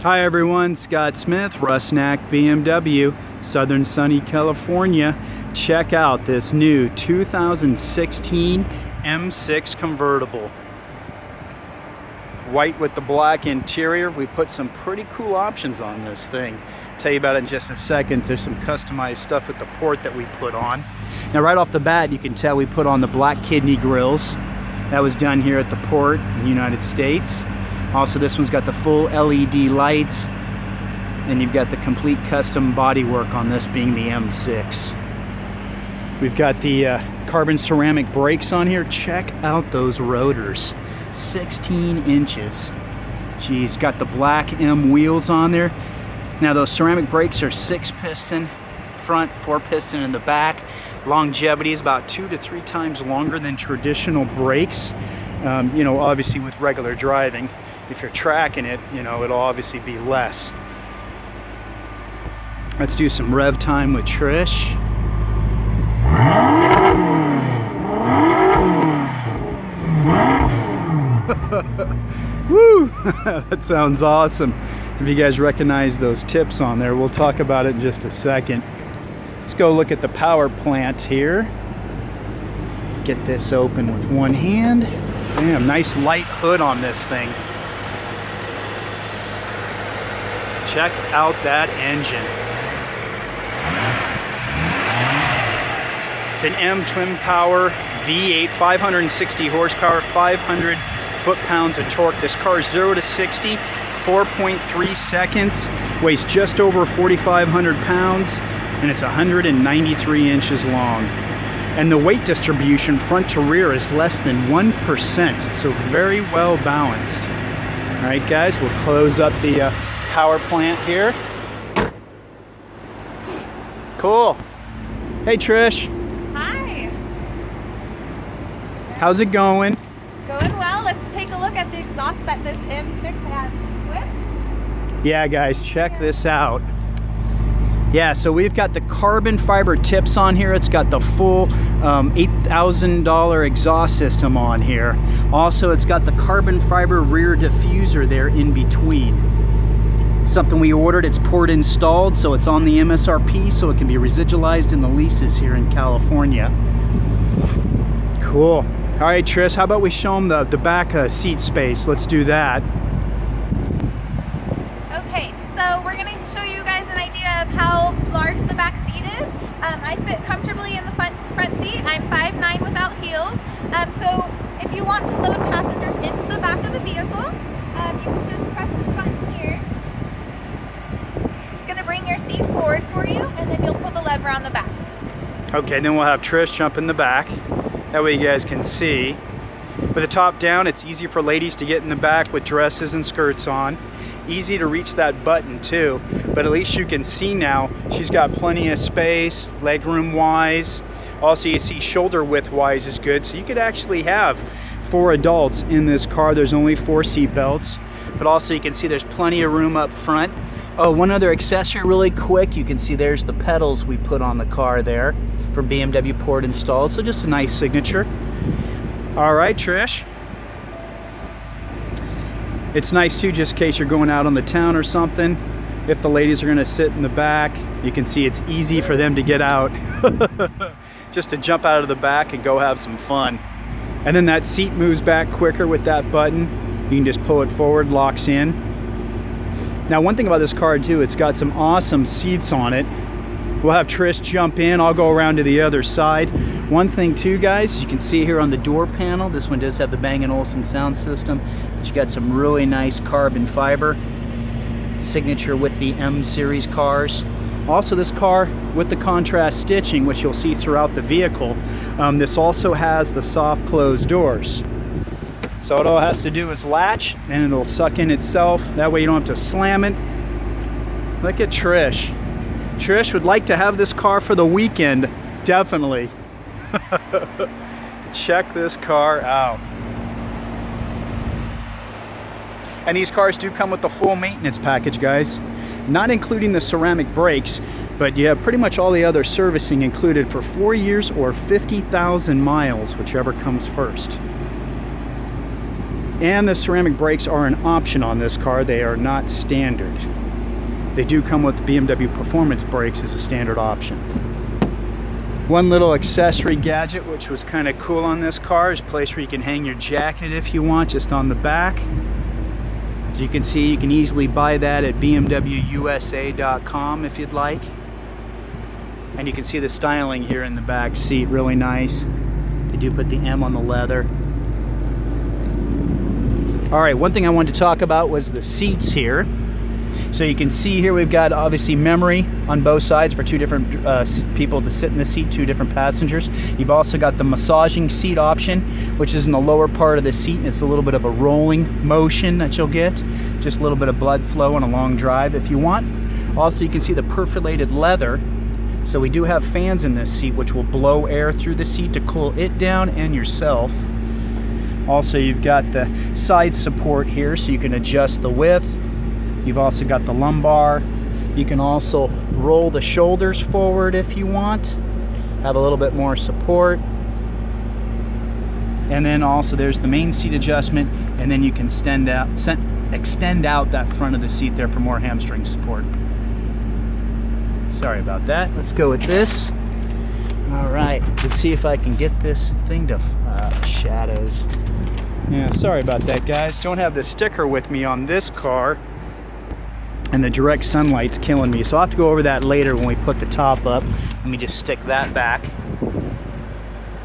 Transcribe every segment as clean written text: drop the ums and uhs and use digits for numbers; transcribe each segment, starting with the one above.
Hi everyone, Scott Smith, Rusnak BMW, Southern Sunny, California. Check out this new 2016 M6 convertible. White with the black interior. We put some pretty cool options on this thing. Tell you about it in just a second. There's some customized stuff at the port that we put on. Now right off the bat you can tell we put on the black kidney grills. That was done here at the port in the United States. Also, this one's got the full LED lights, and you've got the complete custom bodywork on this being the M6. We've got the carbon ceramic brakes on here. Check out those rotors, 16 inches. Geez, got the black M wheels on there. Now those ceramic brakes are 6-piston front, 4-piston in the back. Longevity is about 2 to 3 times longer than traditional brakes. You know, obviously with regular driving. If you're tracking it, you know, it'll obviously be less. Let's do some rev time with Trish. Woo! That sounds awesome. If you guys recognize those tips on there, we'll talk about it in just a second. Let's go look at the power plant here. Get this open with one hand. Damn, nice light hood on this thing. Check out that engine. It's an M twin power V8, 560 horsepower, 500 foot-pounds of torque. This car is 0 to 60, 4.3 seconds, weighs just over 4,500 pounds, and it's 193 inches long. And the weight distribution front to rear is less than 1%, so very well balanced. All right, guys, we'll close up the power plant here. Cool. Hey, Trish. Hi. How's it going? Going well. Let's take a look at the exhaust that this M6 has equipped. Yeah, guys, check this out. Yeah, so we've got the carbon fiber tips on here. It's got the full $8,000 exhaust system on here. Also, it's got the carbon fiber rear diffuser there in between. Something we ordered, it's port installed, so it's on the MSRP, so it can be residualized in the leases here in California. Cool. All right, Trish, how about we show them the back seat space? Let's do that. Okay, so we're going to show you guys an idea of how large the back seat is. I fit comfortably in the front seat. I'm 5'9" without heels. So if you want to load passengers into the back of the vehicle, you can just press this button here. It's going to bring your seat forward for you, and then you'll pull the lever on the back. Okay, then we'll have Trish jump in the back. That way you guys can see. With the top down, it's easy for ladies to get in the back with dresses and skirts on. Easy to reach that button too, but at least you can see now she's got plenty of space, legroom wise. Also, you see shoulder width wise is good, so you could actually have 4 adults in this car. There's only 4 seat belts, but also you can see there's plenty of room up front. Oh, one other accessory really quick, you can see there's the pedals we put on the car there from BMW port installed, so just a nice signature. All right, Trish. It's nice too, just in case you're going out on the town or something. If the ladies are gonna sit in the back, you can see it's easy for them to get out. Just to jump out of the back and go have some fun. And then that seat moves back quicker with that button. You can just pull it forward, locks in. Now, one thing about this car too, it's got some awesome seats on it. We'll have Trish jump in, I'll go around to the other side. One thing too, guys, you can see here on the door panel, this one does have the Bang & Olufsen sound system, but you got some really nice carbon fiber signature with the M series cars. Also, this car with the contrast stitching, which you'll see throughout the vehicle, this also has the soft closed doors. So it all has to do is latch and it'll suck in itself. That way you don't have to slam it. Look at Trish. Trish would like to have this car for the weekend, definitely. Check this car out. And these cars do come with the full maintenance package, guys. Not including the ceramic brakes, but you have pretty much all the other servicing included for 4 years or 50,000 miles, whichever comes first. And the ceramic brakes are an option on this car. They are not standard. They do come with BMW Performance brakes as a standard option. One little accessory gadget which was kind of cool on this car is a place where you can hang your jacket if you want, just on the back. As you can see, you can easily buy that at bmwusa.com if you'd like. And you can see the styling here in the back seat, really nice. They do put the M on the leather. All right, one thing I wanted to talk about was the seats here. So you can see here we've got obviously memory on both sides for two different people to sit in the seat, two different passengers. You've also got the massaging seat option, which is in the lower part of the seat, and it's a little bit of a rolling motion that you'll get. Just a little bit of blood flow on a long drive if you want. Also, you can see the perforated leather. So we do have fans in this seat which will blow air through the seat to cool it down and yourself. Also, you've got the side support here so you can adjust the width. You've also got the lumbar. You can also roll the shoulders forward if you want. Have a little bit more support. And then also there's the main seat adjustment, and then you can extend out that front of the seat there for more hamstring support. Sorry about that. Let's go with this. All right, let's see if I can get this thing to shadows. Yeah, sorry about that, guys. Don't have the sticker with me on this car, and the direct sunlight's killing me, so I'll have to go over that later when we put the top up. Let me just stick that back.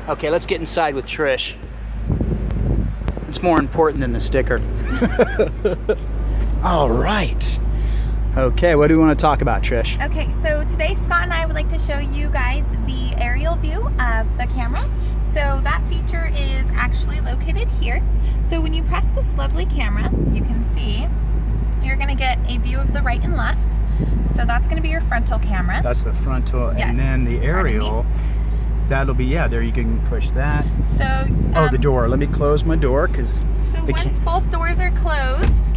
Okay, let's get inside with Trish. It's more important than the sticker. All right. Okay, what do we want to talk about, Trish? Okay, so today Scott and I would like to show you guys the aerial view of the camera. So that feature is actually located here. So when you press this lovely camera, you can see you're going to get a view of the right and left. So that's going to be your frontal camera. That's the frontal, yes. And then the aerial, that'll be, yeah, there you can push that. So oh, the door. Let me close my door because. So once both doors are closed,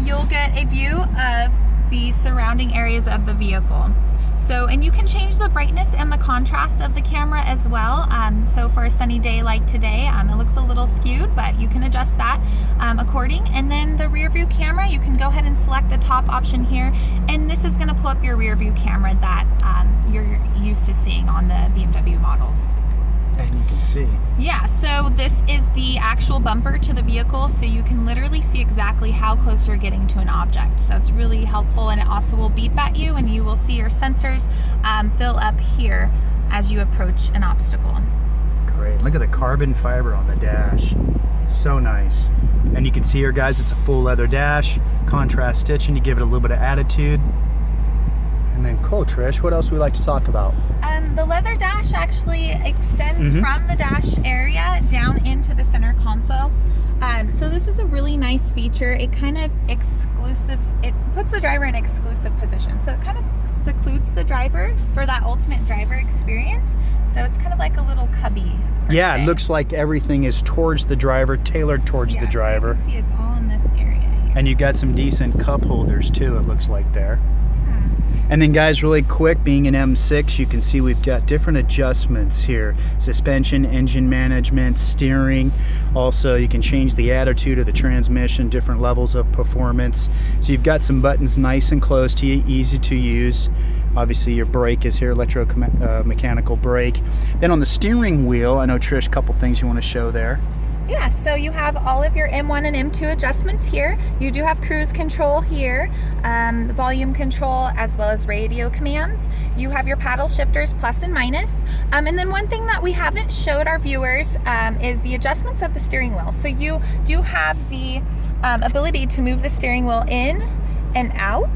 you'll get a view of the surrounding areas of the vehicle. So, and you can change the brightness and the contrast of the camera as well. So for a sunny day like today, it looks a little skewed, but you can adjust that according. And then the rear view camera, you can go ahead and select the top option here. And this is gonna pull up your rear view camera that you're used to seeing on the BMW models. And you can see. Yeah, so this is the actual bumper to the vehicle, so you can literally see exactly how close you're getting to an object. So it's really helpful, and it also will beep at you, and you will see your sensors fill up here as you approach an obstacle. Great. Look at the carbon fiber on the dash. So nice. And you can see here, guys, it's a full leather dash, contrast stitching to give it a little bit of attitude. And then, cool, Trish, what else would we like to talk about? The leather dash actually extends from the dash area down into the center console. So this is a really nice feature. It kind of it puts the driver in an exclusive position. So it kind of secludes the driver for that ultimate driver experience. So it's kind of like a little cubby. Yeah, it looks like everything is towards the driver, tailored towards the driver. So you can see it's all in this area here. And you got some decent cup holders too, it looks like there. And then, guys, really quick, being an M6, you can see we've got different adjustments here. Suspension, engine management, steering. Also, you can change the attitude of the transmission, different levels of performance. So you've got some buttons nice and close to you, easy to use. Obviously, your brake is here, electromechanical brake. Then on the steering wheel, I know, Trish, a couple things you want to show there. Yeah, so you have all of your M1 and M2 adjustments here. You do have cruise control here, the volume control, as well as radio commands. You have your paddle shifters, plus and minus. And then one thing that we haven't showed our viewers is the adjustments of the steering wheel. So you do have the ability to move the steering wheel in and out,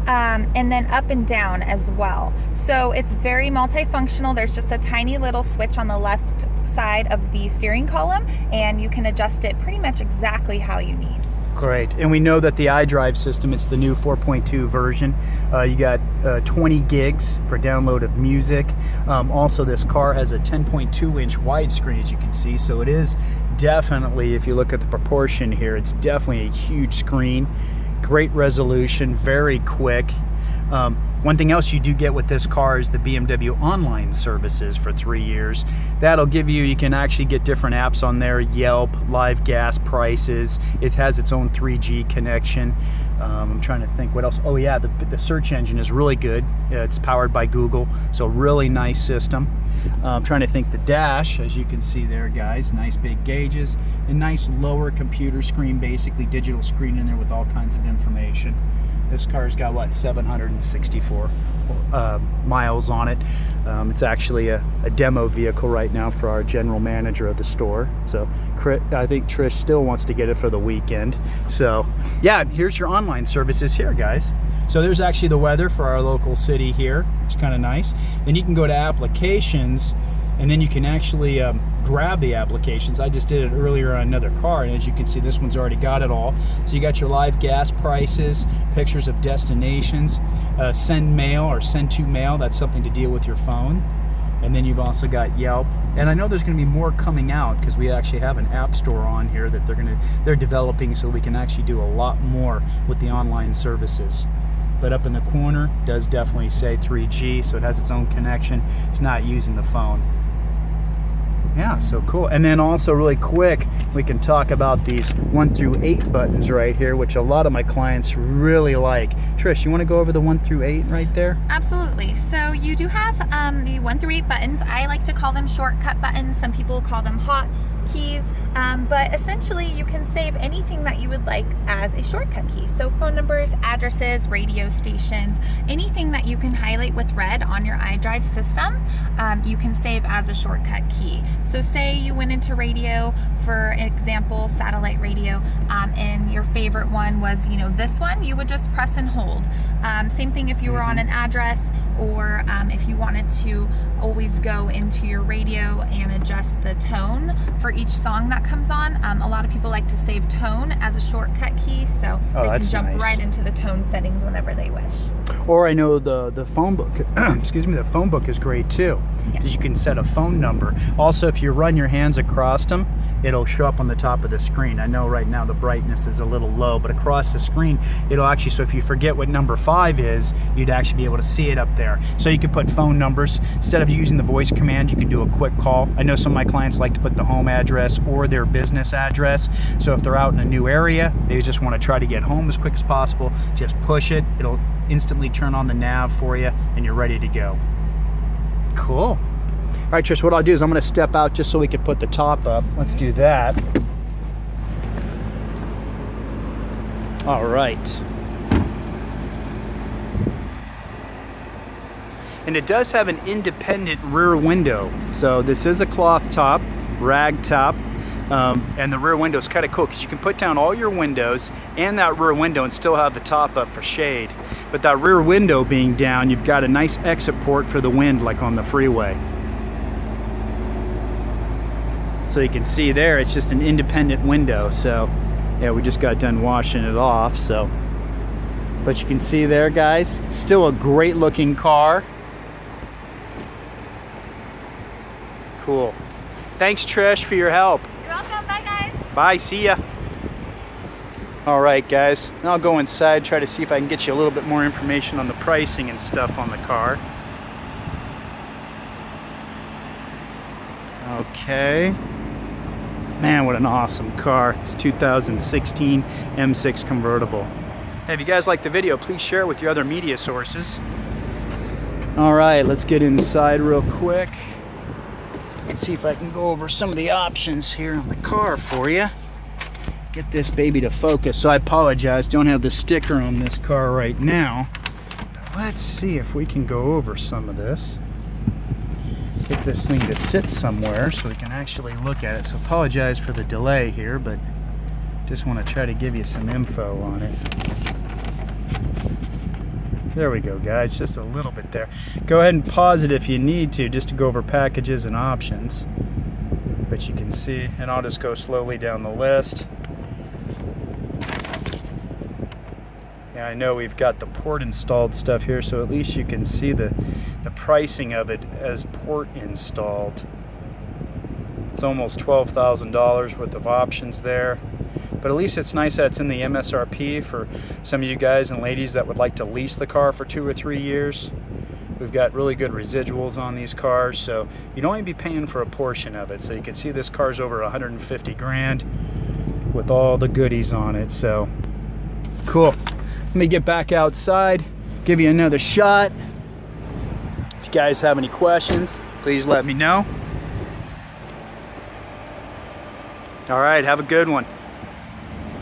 and then up and down as well. So it's very multifunctional. There's just a tiny little switch on the left side of the steering column, and you can adjust it pretty much exactly how you need. Great. And we know that the iDrive system, it's the new 4.2 version. You got 20 gigs for download of music. Also, this car has a 10.2-inch widescreen, as you can see. So it is definitely, if you look at the proportion here, it's definitely a huge screen. Great resolution, very quick. One thing else you do get with this car is the BMW online services for 3 years. That'll give you, you can actually get different apps on there, Yelp, live gas prices. It has its own 3G connection. I'm trying to think what else. Oh yeah, the search engine is really good. It's powered by Google, so really nice system. I'm trying to think, the dash, as you can see there, guys, nice big gauges, a nice lower computer screen, basically digital screen in there with all kinds of information. This car's got, what, 764 miles on it. It's actually a demo vehicle right now for our general manager of the store. So I think Trish still wants to get it for the weekend. So yeah, here's your online services here, guys. So there's actually the weather for our local city here. It's kind of nice. Then you can go to applications, and then you can actually grab the applications. I just did it earlier on another car, and as you can see, this one's already got it all. So you got your live gas prices, pictures of destinations, send mail or send to mail. That's something to deal with your phone. And then you've also got Yelp. And I know there's going to be more coming out because we actually have an app store on here that they're developing, so we can actually do a lot more with the online services. But up in the corner does definitely say 3G, so it has its own connection. It's not using the phone. Yeah, so cool. And then also really quick, we can talk about these 1 through 8 buttons right here, which a lot of my clients really like. Trish, you want to go over the 1 through 8 right there? Absolutely. So you do have the 1 through 8 buttons. I like to call them shortcut buttons. Some people call them hot keys, but essentially you can save anything that you would like as a shortcut key. So phone numbers, addresses, radio stations, anything that you can highlight with red on your iDrive system, you can save as a shortcut key. So say you went into radio, for example, satellite radio, and your favorite one was, this one, you would just press and hold. Same thing if you were on an address, or if you wanted to always go into your radio and adjust the tone for each song that comes on. A lot of people like to save tone as a shortcut key, so they can jump right into the tone settings whenever they wish. Or I know the phone book, excuse me, the phone book is great too. Yes. You can set a phone number. Also, if you run your hands across them, it'll show up on the top of the screen. I know right now the brightness is a little low, but across the screen, it'll actually, so if you forget what number 5 is, you'd actually be able to see it up there. So you can put phone numbers. Instead of using the voice command, you can do a quick call. I know some of my clients like to put the home address or their business address. So if they're out in a new area, they just want to try to get home as quick as possible, just push it. It'll instantly turn on the nav for you, and you're ready to go. Cool. All right, Trish, what I'll do is I'm going to step out just so we can put the top up. Let's do that. All right. And it does have an independent rear window. So this is a cloth top, rag top, and the rear window is kind of cool because you can put down all your windows and that rear window and still have the top up for shade. But that rear window being down, you've got a nice exit port for the wind like on the freeway. So you can see there, it's just an independent window. So yeah, we just got done washing it off. So, but you can see there, guys, still a great looking car. Cool. Thanks, Trish, for your help. You're welcome. Bye, guys. Bye. See ya. All right, guys. Now I'll go inside, try to see if I can get you a little bit more information on the pricing and stuff on the car. Okay. Man, what an awesome car. It's 2016 M6 convertible. Hey, if you guys like the video, please share it with your other media sources. All right, let's get inside real quick. Let's see if I can go over some of the options here on the car for you. Get this baby to focus. So I apologize, don't have the sticker on this car right now. But let's see if we can go over some of this. Get this thing to sit somewhere so we can actually look at it. So apologize for the delay here, but just want to try to give you some info on it. There we go, guys, just a little bit there. Go ahead and pause it if you need to, just to go over packages and options. But you can see, and I'll just go slowly down the list. Yeah, I know we've got the port installed stuff here, so at least you can see the pricing of it as port installed. It's almost $12,000 worth of options there. But at least it's nice that it's in the MSRP for some of you guys and ladies that would like to lease the car for 2 or 3 years. We've got really good residuals on these cars, so you'd only be paying for a portion of it. So you can see this car's over 150 grand with all the goodies on it. So cool. Let me get back outside, give you another shot. If you guys have any questions, please let me know. All right, have a good one.